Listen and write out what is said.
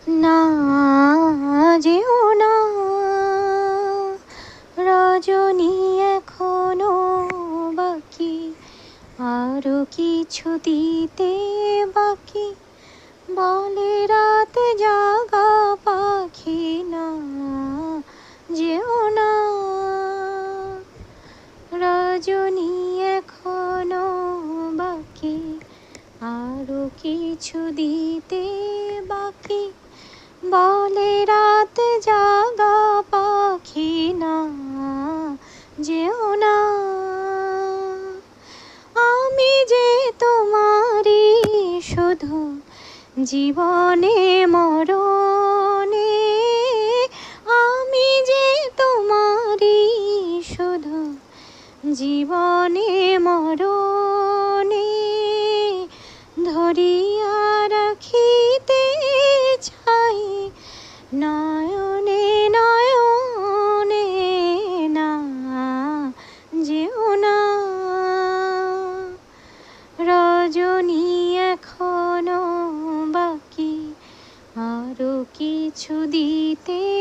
না যেও না রজনী, এখনো বাকি, আরো কিছু দিতে বাকি। বলে রাত জাগা পাখি, না যেও না রজনী, এখনো বাকি, আরো কিছু দিতে বাকি। বলে রাত জাগা পাখি, না যেও না। আমি যে তোমারই শুধু জীবনে মরণে, আমি যে তোমারই শুধু জীবনে মরণে। ধরিয়া রাখিতে চাই নয়নে নয়নে, না যেও না রজনী, এখনো বাকি, আরো কিছু দিতে